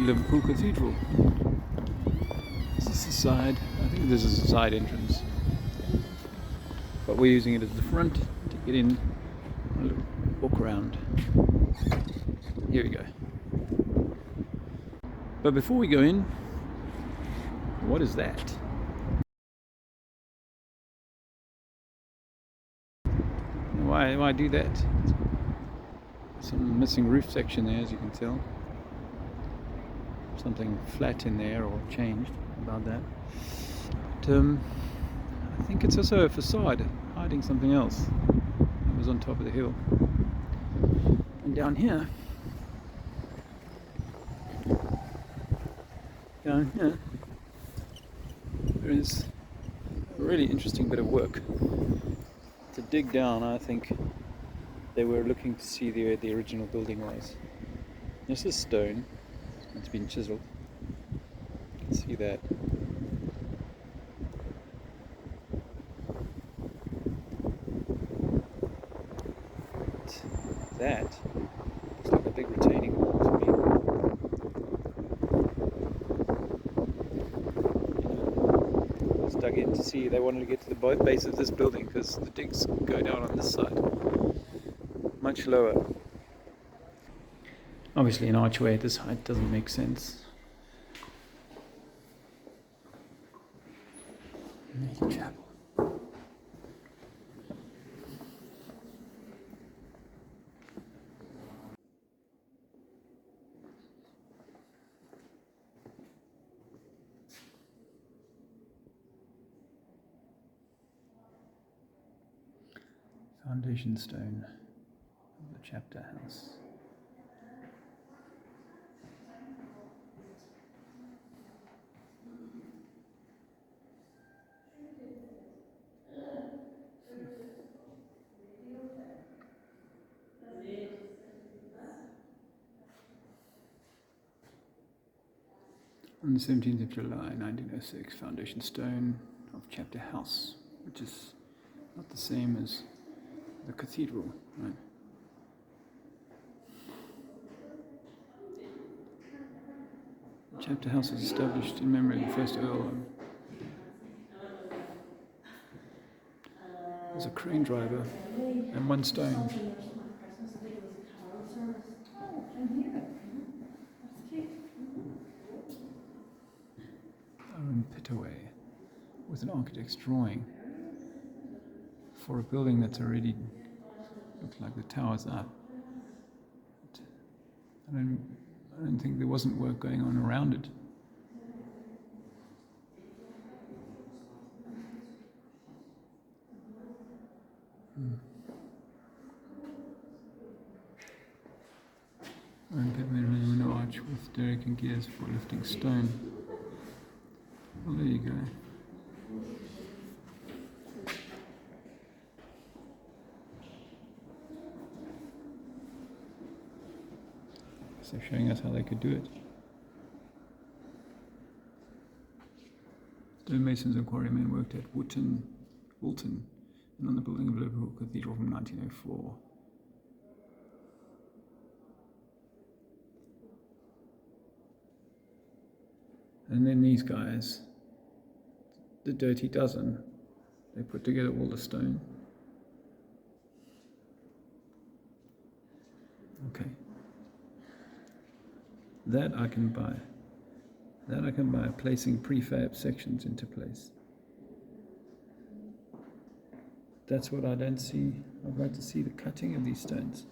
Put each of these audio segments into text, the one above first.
Liverpool Cathedral. This is the side. I think this is the side entrance, but we're using it as the front to get in. A little walk around. Here we go. But before we go in, what is that? Why do that? Some missing roof section there, as you can tell. Something flat in there or changed about that. But I think it's also a facade hiding something else. It was on top of the hill. And down here, there is a really interesting bit of work. To dig down, I think they were looking to see where the original building was. This is stone. It's been chiseled. You can see that. That looks like a big retaining wall to me. It was dug in to see. They wanted to get to the base of this building because the digs go down on this side, much lower. Obviously, an archway at this height doesn't make sense. Chapel. Foundation stone of the chapter house. On the 17th of July 1906, foundation stone of chapter house, which is not the same as the cathedral, right? The chapter house was established in memory of the first Earl. There's a crane driver and one stone. Pt.2 with an architect's drawing for a building that's already looked like the tower's up. I don't think there wasn't work going on around it. An arch with derrick and gears for lifting stone. Well, there you go. So showing us how they could do it. Stonemasons and quarrymen worked at Woolton, and on the building of Liverpool Cathedral from 1904. And then these guys, the Dirty Dozen, they put together all the stone. Okay. That I can buy. That I can buy, placing prefab sections into place. That's what I don't see. I'd like to see the cutting of these stones.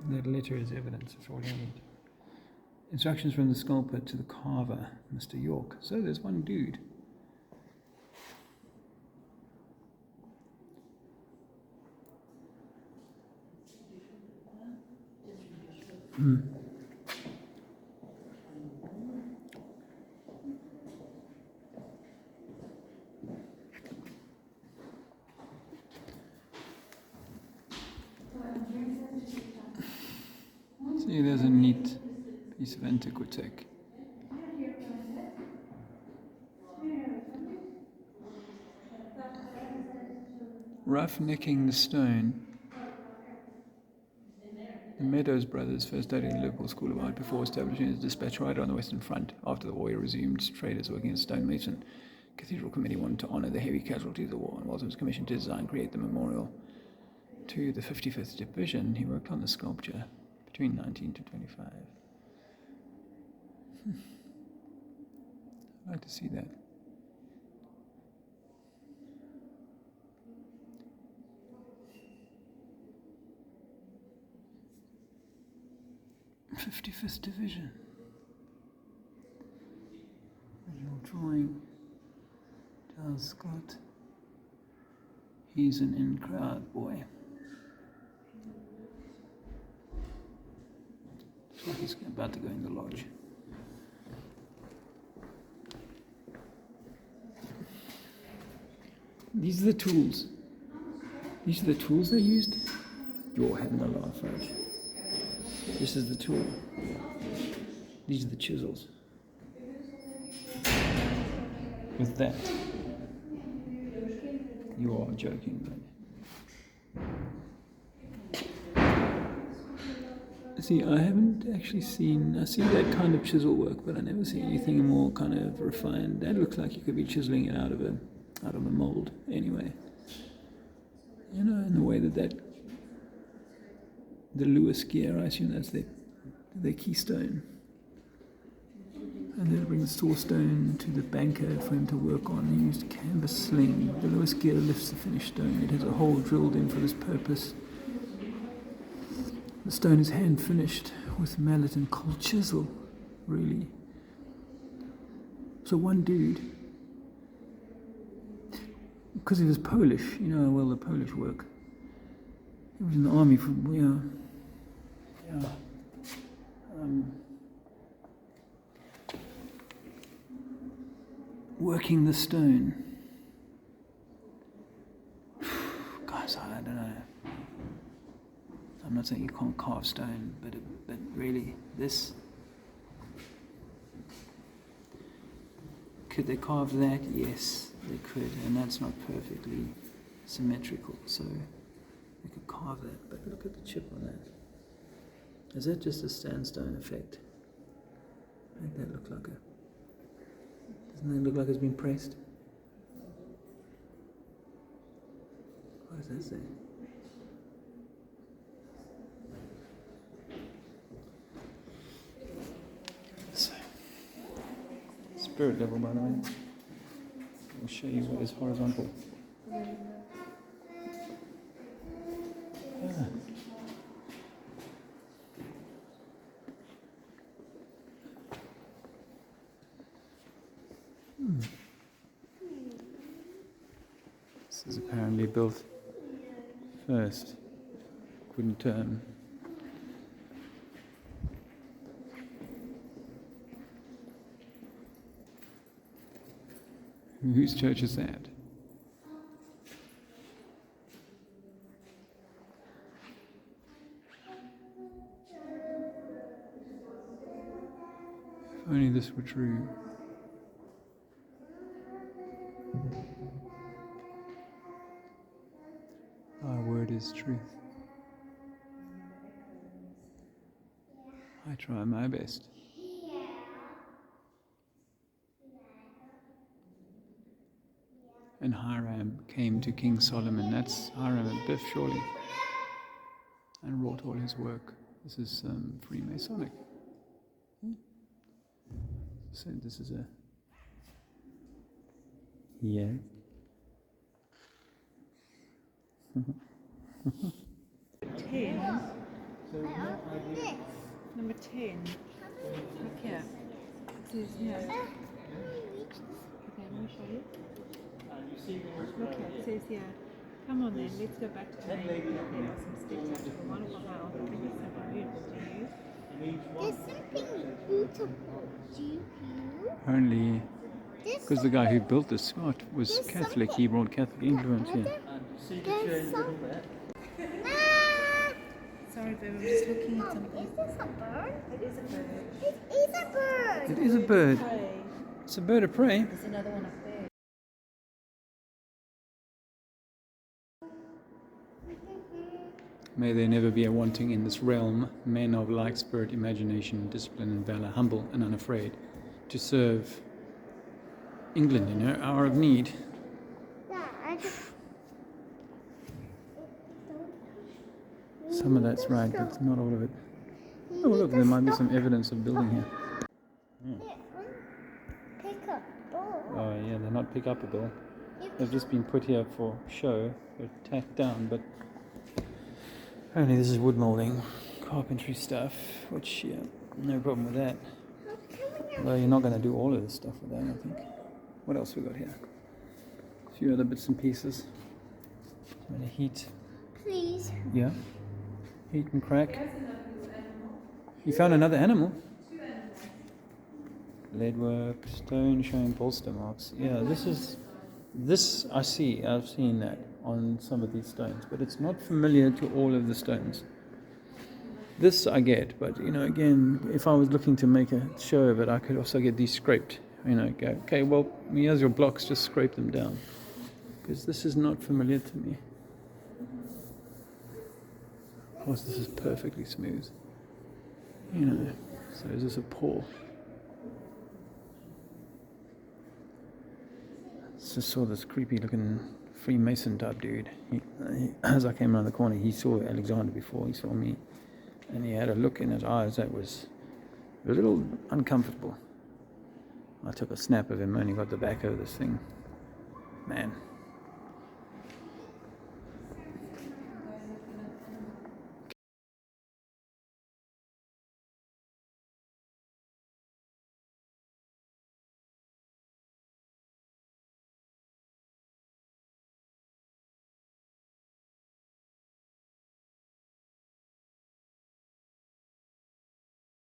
That letter is evidence, that's all you need. Instructions from the sculptor to the carver, Mr. York. So there's one dude. See, there's a neat piece of antiquitech. Roughnecking the stone. The Meadows brothers first studied in Liverpool School of Art before establishing as dispatch rider on the Western Front. After the war, he resumed trade as working as stonemason. Cathedral Committee wanted to honour the heavy casualties of the war, and Walton was commissioned to design and create the memorial to the 55th Division. He worked on the sculpture between 19 to 25. I'd like to see that. '55th Division. Original drawing. Charles Scott. He's an in-crowd boy. Looks like he's about to go in the lodge. These are the tools. These are the tools they used. You're having a laugh, right? This is the tool. These are the chisels. With that. You are joking, right? See, I haven't actually seen... I see that kind of chisel work, but I never see anything more kind of refined. That looks like you could be chiseling it out of a mold, anyway. You know, in the way that the Lewis gear, I assume that's their keystone. And they'll bring the sawstone to the banker for him to work on. He used a canvas sling. The Lewis gear lifts the finished stone. It has a hole drilled in for this purpose. The stone is hand finished with mallet and cold chisel, really. So one dude, because he was Polish, you know how well the Polish work. He was in the army for, working the stone. Guys, I don't know. I'm not saying you can't carve stone, but really, this... Could they carve that? Yes, they could, and that's not perfectly symmetrical, so they could carve that. But look at the chip on that. Is that just a sandstone effect? Make that look like a... Doesn't that look like it's been pressed? What does that say? So, spirit level, by the way. I'll show you what is horizontal. Ah. This is apparently built first. Couldn't Whose church is that? If only this were true. Our word is truth. I try my best. And Hiram came to King Solomon. That's Hiram and Biff, surely. And wrought all his work. This is Freemasonic. So this is a... Yeah. Ten. Number 10. Look here. It says here. Okay, let me show you. Look here, it says here. Come on then, let's go back to the main. There are some steps out to the wonderful house. I think it's something beautiful to you. There's something beautiful to you. Apparently, because the guy who built this Scott was Catholic, he brought Catholic influence here. There's some... Sorry, babe, I'm just looking at something. Is this a bird? It is a bird. It is a bird. It is a bird. Prey. It's a bird of prey. There's another one up there. May there never be a wanting in this realm, men of like spirit, imagination, discipline, and valor, humble and unafraid, to serve England in her hour of need. Yeah, I just. Some of that's right, but not all of it. Oh, look, there might be some evidence of building here. Pick up ball. Oh, yeah, they're not pick upable. They've just been put here for show. They're tacked down, but apparently this is wood moulding, carpentry stuff, which, yeah, no problem with that. Although you're not going to do all of this stuff with that, I think. What else we got here? A few other bits and pieces. Some heat. Please. Yeah. Heat and crack. You found another animal? Leadwork, stone showing bolster marks. Yeah, this I see. I've seen that on some of these stones, but it's not familiar to all of the stones. This I get, but again, if I was looking to make a show of it, I could also get these scraped. Go, okay, well, here's your blocks, just scrape them down, because this is not familiar to me. Of course, this is perfectly smooth. So is this a pour? Just saw this creepy looking Freemason type dude. As I came around the corner, he saw Alexander before he saw me, and he had a look in his eyes that was a little uncomfortable. I took a snap of him, only got the back of this thing. Man.